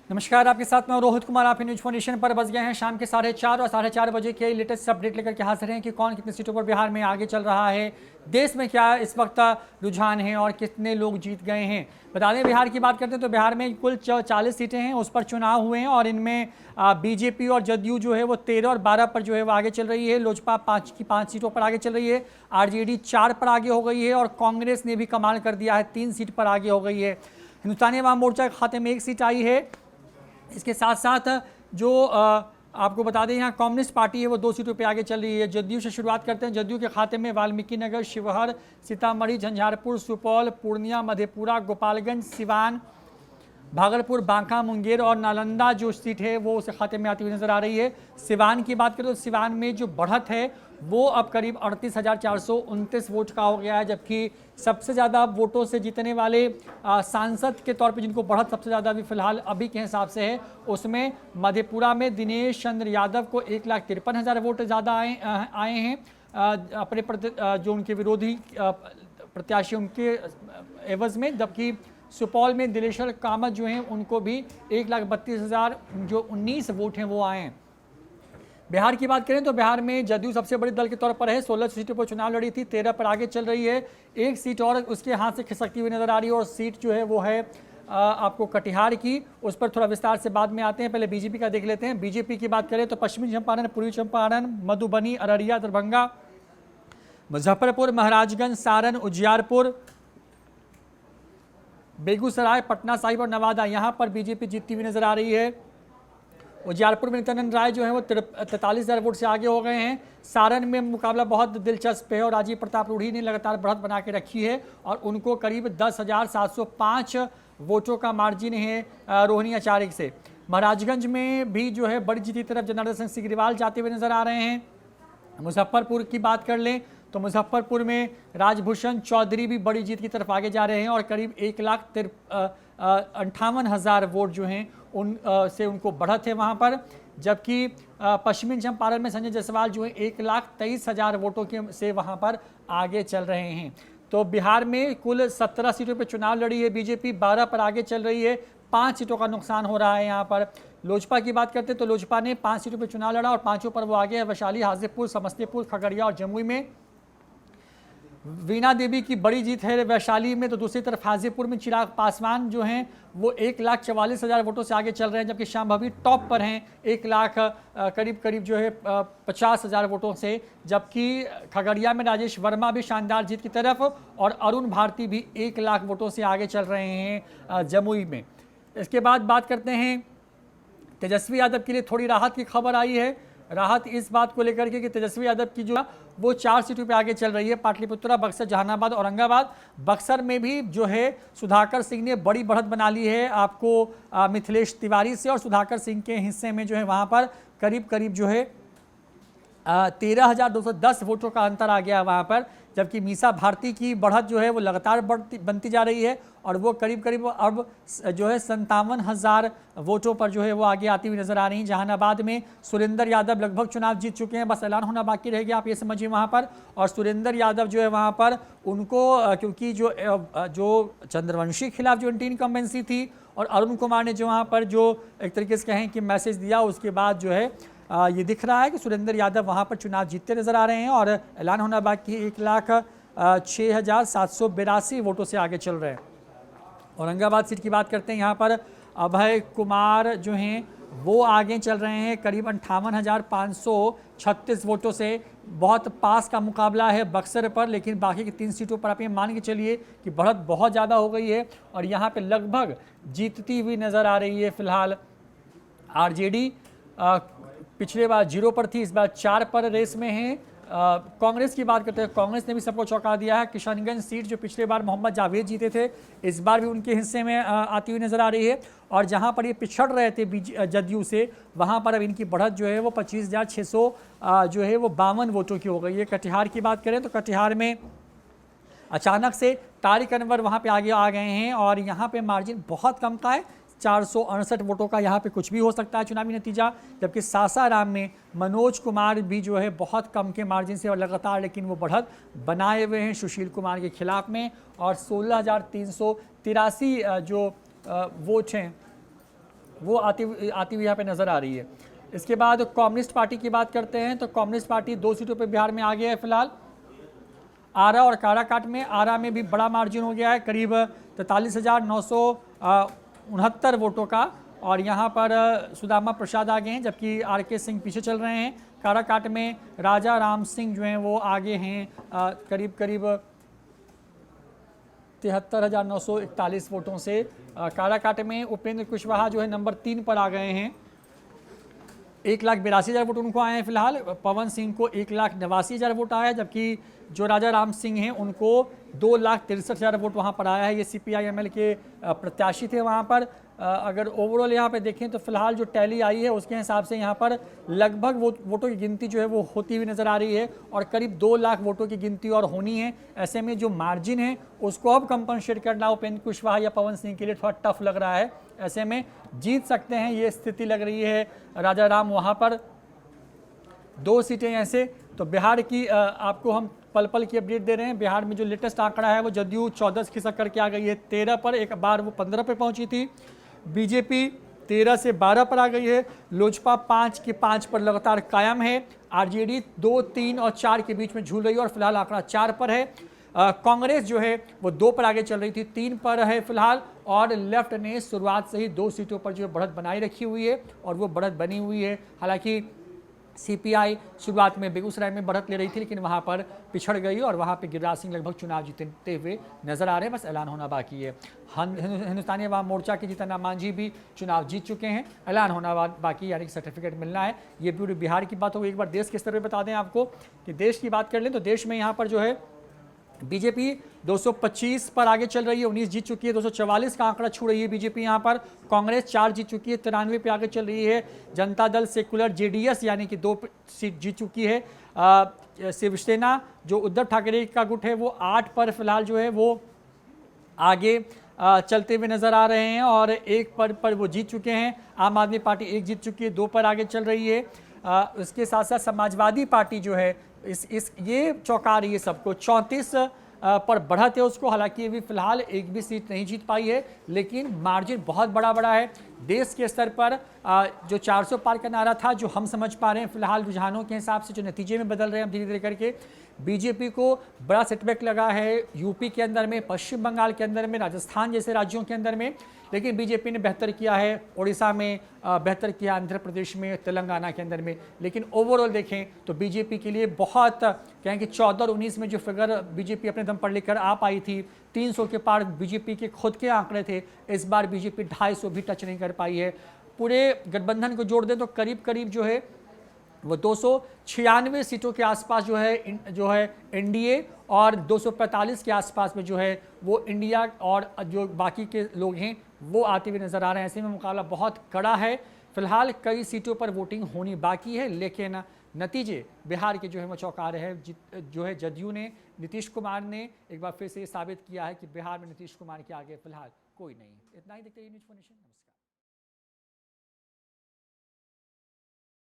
नमस्कार, आपके साथ मैं रोहित कुमार। आप न्यूज फोनेशन पर बस गए हैं शाम के 4:30 और 4:30 बजे के लेटेस्ट अपडेट लेकर के हाजिर हैं कि कौन कितनी सीटों पर बिहार में आगे चल रहा है, देश में क्या इस वक्त रुझान है और कितने लोग जीत गए हैं। बता दें, बिहार की बात करते हैं तो बिहार में कुल 40 सीटें हैं, उस पर चुनाव हुए हैं और इनमें बीजेपी और जदयू जो है वो 13 और 12 पर जो है वो आगे चल रही है। लोजपा 5 सीटों पर आगे चल रही है, आरजेडी 4 पर आगे हो गई है और कांग्रेस ने भी कमाल कर दिया है, 3 सीट पर आगे हो गई है। हिंदुस्तानी अवाम मोर्चा के खाते में 1 सीट आई है। इसके साथ साथ जो आपको बता दें, यहाँ कम्युनिस्ट पार्टी है वो 2 सीटों पे आगे चल रही है। जदयू से शुरुआत करते हैं। जदयू के खाते में वाल्मीकि नगर, शिवहर, सीतामढ़ी, झंझारपुर, सुपौल, पूर्णिया, मधेपुरा, गोपालगंज, सिवान, भागलपुर, बांका, मुंगेर और नालंदा जो सीट है वो उस खाते में आती हुई नजर आ रही है। सिवान की बात करें तो सिवान में जो बढ़त है वो अब करीब 38,429 वोट का हो गया है, जबकि सबसे ज़्यादा वोटों से जीतने वाले सांसद के तौर पे जिनको बढ़त सबसे ज़्यादा अभी फिलहाल अभी के हिसाब से है, उसमें मधेपुरा में दिनेश चंद्र यादव को 1,53,000 वोट ज़्यादा आए हैं अपने जो उनके विरोधी प्रत्याशी उनके एवज में। जबकि सुपौल में दिलेश्वर कामत जो हैं उनको भी 1,32,000 जो 19 वोट हैं वो आए हैं। बिहार की बात करें तो बिहार में जदयू सबसे बड़ी दल के तौर पर है, 16 सीटों पर चुनाव लड़ी थी, 13 पर आगे चल रही है। 1 सीट और उसके हाथ से खिसकती हुई नजर आ रही है और सीट जो है वो है आपको कटिहार की। उस पर थोड़ा विस्तार से बाद में आते हैं, पहले बीजेपी का देख लेते हैं। बीजेपी की बात करें तो पश्चिमी चंपारण, पूर्वी चंपारण, मधुबनी, अररिया, दरभंगा, मुजफ्फरपुर, महाराजगंज, सारण, उजियारपुर, बेगूसराय, पटना साहिब और नवादा, यहाँ पर बीजेपी जीतती हुई नजर आ रही है। उजियारपुर में नित्यानंद राय जो है वो 43,000 वोट से आगे हो गए हैं। सारण में मुकाबला बहुत दिलचस्प है और राजीव प्रताप रूढ़ी ने लगातार बढ़त बना के रखी है और उनको करीब 10,705 वोटों का मार्जिन है रोहिणी आचार्य से। महाराजगंज में भी जो है बड़ी जीत की तरफ जनार्दन सिंह सिग्रीवाल जाते हुए नजर आ रहे हैं। मुजफ्फरपुर की बात कर लें तो मुजफ्फरपुर में राजभूषण चौधरी भी बड़ी जीत की तरफ आगे जा रहे हैं और करीब 1,58,000 वोट जो हैं उन से उनको बढ़त है वहाँ पर। जबकि पश्चिमी चंपारण में संजय जायसवाल जो है 1,23,000 वोटों के से वहाँ पर आगे चल रहे हैं। तो बिहार में कुल 17 सीटों पर चुनाव लड़ी है बीजेपी, 12 पर आगे चल रही है, 5 सीटों का नुकसान हो रहा है यहाँ पर। लोजपा की बात करते हैं तो लोजपा ने 5 सीटों पर चुनाव लड़ा और 5 पर वो आगे है। वैशाली, हाजीपुर, समस्तीपुर, खगड़िया और जमुई में वीणा देवी की बड़ी जीत है वैशाली में। तो दूसरी तरफ हाजीपुर में चिराग पासवान जो हैं वो 1,44,000 वोटों से आगे चल रहे हैं, जबकि श्याम भवी टॉप पर हैं 1 लाख करीब जो है 50,000 वोटों से। जबकि खगड़िया में राजेश वर्मा भी शानदार जीत की तरफ और अरुण भारती भी 1 लाख वोटों से आगे चल रहे हैं जमुई में। इसके बाद बात करते हैं तेजस्वी यादव के लिए थोड़ी राहत की खबर आई है। राहत इस बात को लेकर के कि तेजस्वी यादव की जो वो 4 सीटों पे आगे चल रही है, पाटलिपुत्रा, बक्सर, जहानाबाद, औरंगाबाद। बक्सर में भी जो है सुधाकर सिंह ने बड़ी बढ़त बना ली है आपको मिथिलेश तिवारी से और सुधाकर सिंह के हिस्से में जो है वहाँ पर करीब जो है 13,210 वोटों का अंतर आ गया वहाँ पर। जबकि मीसा भारती की बढ़त जो है वो लगातार बनती जा रही है और वो करीब अब जो है 57,000 वोटों पर जो है वो आगे आती हुई नजर आ रही है। जहानाबाद में सुरेंद्र यादव लगभग चुनाव जीत चुके हैं, बस ऐलान होना बाकी रह गया, आप ये समझिए वहाँ पर। और सुरेंद्र यादव जो है वहाँ पर उनको क्योंकि जो चंद्रवंशी के खिलाफ जो एंटी इनकम्बेंसी थी और अरुण कुमार ने जो वहाँ पर जो एक तरीके से कहें कि मैसेज दिया, उसके बाद जो है ये दिख रहा है कि सुरेंद्र यादव वहाँ पर चुनाव जीतते नजर आ रहे हैं और ऐलान होना बाकी 1,06,782 वोटों से आगे चल रहे हैं। औरंगाबाद सीट की बात करते हैं, यहाँ पर अभय कुमार जो हैं वो आगे चल रहे हैं करीब 58,536 वोटों से। बहुत पास का मुकाबला है बक्सर पर, लेकिन बाकी की 3 सीटों पर आप ये मान के चलिए कि बढ़त बहुत ज़्यादा हो गई है और यहाँ पे लगभग जीतती हुई नज़र आ रही है फिलहाल आरजेडी। पिछले बार 0 पर थी, इस बार 4 पर रेस में है। कांग्रेस की बात करते हैं, कांग्रेस ने भी सबको चौंका दिया है। किशनगंज सीट जो पिछले बार मोहम्मद जावेद जीते थे, इस बार भी उनके हिस्से में आती हुई नजर आ रही है। और जहां पर ये पिछड़ रहे थे जदयू से, वहां पर अब इनकी बढ़त जो है वो 25,600 जो है वो 52 वोटों की हो गई है। कटिहार की बात करें तो कटिहार में अचानक से तारिक अनवर वहां पे आगे आ गए हैं और यहाँ पे मार्जिन बहुत कम का है, 468 वोटों का। यहाँ पे कुछ भी हो सकता है चुनावी नतीजा। जबकि सासाराम में मनोज कुमार भी जो है बहुत कम के मार्जिन से और लगातार लेकिन वो बढ़त बनाए हुए हैं सुशील कुमार के खिलाफ में और 16,383 जो वोट हैं वो आती हुई यहाँ पे नज़र आ रही है। इसके बाद कम्युनिस्ट पार्टी की बात करते हैं तो कम्युनिस्ट पार्टी 2 सीटों पर बिहार में आगे है फिलहाल। आरा और काराकाट में, आरा में भी बड़ा मार्जिन हो गया है, करीब 43,969 वोटों का, और यहाँ पर सुदामा प्रसाद आगे हैं जबकि RK सिंह पीछे चल रहे हैं। काराकाट में राजा राम सिंह जो हैं वो आगे हैं करीब 73,941 वोटों से। काराकाट में उपेंद्र कुशवाहा जो है नंबर 3 पर आ गए हैं, 1,82,000 वोट उनको आए हैं फिलहाल। पवन सिंह को 1,89,000 वोट आया है, जबकि जो राजा राम सिंह हैं उनको 2,63,000 वोट वहां पर आया है। ये CPI-ML के प्रत्याशी थे वहां पर। अगर ओवरऑल यहाँ पे देखें तो फिलहाल जो टैली आई है उसके हिसाब से यहाँ पर लगभग वोटों की गिनती जो है वो होती हुई नज़र आ रही है, और करीब 2 लाख वोटों की गिनती और होनी है। ऐसे में जो मार्जिन है उसको अब कंपनसेट करना उपेंद्र कुशवाहा या पवन सिंह के लिए थोड़ा टफ लग रहा है। ऐसे में जीत सकते हैं ये स्थिति लग रही है राजा राम वहाँ पर। 2 सीटें ऐसे तो बिहार की आपको हम पल पल की अपडेट दे रहे हैं। बिहार में जो लेटेस्ट आंकड़ा है वो जदयू 14 खिसक करके आ गई है 13 पर, एक बार वो 15 पे पहुंची थी। बीजेपी 13 से 12 पर आ गई है। लोजपा 5 के 5 पर लगातार कायम है। RJD 2, 3 और 4 के बीच में झूल रही है और फिलहाल आंकड़ा 4 पर है। कांग्रेस जो है वो 2 पर आगे चल रही थी, 3 पर है फिलहाल, और लेफ्ट ने शुरुआत से ही 2 सीटों पर जो बढ़त बनाई रखी हुई है और वो बढ़त बनी हुई है। हालांकि CPI शुरुआत में बेगूसराय में बढ़त ले रही थी लेकिन वहां पर पिछड़ गई और वहां पे गिरिराज सिंह लगभग चुनाव जीतते हुए नजर आ रहे हैं, बस ऐलान होना बाकी है। हिंदुस्तानी अवाम मोर्चा के जीतन राम मांझी भी चुनाव जीत चुके हैं, ऐलान होना बाकी, यानी कि सर्टिफिकेट मिलना है। ये पूरी बिहार की बात हो। एक बार देश के स्तर पर बता दें आपको कि देश की बात कर लें तो देश में यहाँ पर जो है बीजेपी 225 पर आगे चल रही है, 19 जीत चुकी है, 244 का आंकड़ा छू रही है बीजेपी यहाँ पर। कांग्रेस 4 जीत चुकी है, 93 पे आगे चल रही है। जनता दल सेकुलर JDS यानी कि 2 सीट जीत चुकी है। शिवसेना जो उद्धव ठाकरे का गुट है वो 8 पर फिलहाल जो है वो आगे चलते हुए नजर आ रहे हैं और 1 पर वो जीत चुके हैं। आम आदमी पार्टी 1 जीत चुकी है, 2 पर आगे चल रही है। इसके साथ साथ समाजवादी पार्टी जो है ये चौंका रही है सबको, 34 पर बढ़त है उसको। हालांकि अभी फिलहाल एक भी सीट नहीं जीत पाई है लेकिन मार्जिन बहुत बड़ा है। देश के स्तर पर जो 400 पार का नारा था, जो हम समझ पा रहे हैं फिलहाल रुझानों के हिसाब से जो नतीजे में बदल रहे हैं हम धीरे धीरे करके, बीजेपी को बड़ा सेटबैक लगा है यूपी के अंदर में, पश्चिम बंगाल के अंदर में, राजस्थान जैसे राज्यों के अंदर में। लेकिन बीजेपी ने बेहतर किया है उड़ीसा में, बेहतर किया आंध्र प्रदेश में, तेलंगाना के अंदर में। लेकिन ओवरऑल देखें तो बीजेपी के लिए बहुत कहें कि 14 और 19 में जो फिगर बीजेपी अपने दम पर लेकर आ पाई थी, 300 के पार बीजेपी के खुद के आंकड़े थे, इस बार बीजेपी 250 भी टच नहीं कर पाई है। पूरे गठबंधन को जोड़ दें तो करीब करीब जो है वो 296 सीटों के आसपास जो है NDA, और 245 के आसपास में जो है वो इंडिया और जो बाकी के लोग हैं वो आते हुए नजर आ रहे हैं। ऐसे में मुकाबला बहुत कड़ा है। फिलहाल कई सीटों पर वोटिंग होनी बाकी है लेकिन नतीजे बिहार के जो है वो चौंका रहे हैं। जो है जदयू ने, नीतीश कुमार ने एक बार फिर से ये साबित किया है कि बिहार में नीतीश कुमार के आगे फिलहाल कोई नहीं। इतना ही देखते हैं न्यूज़ 4 नेशन।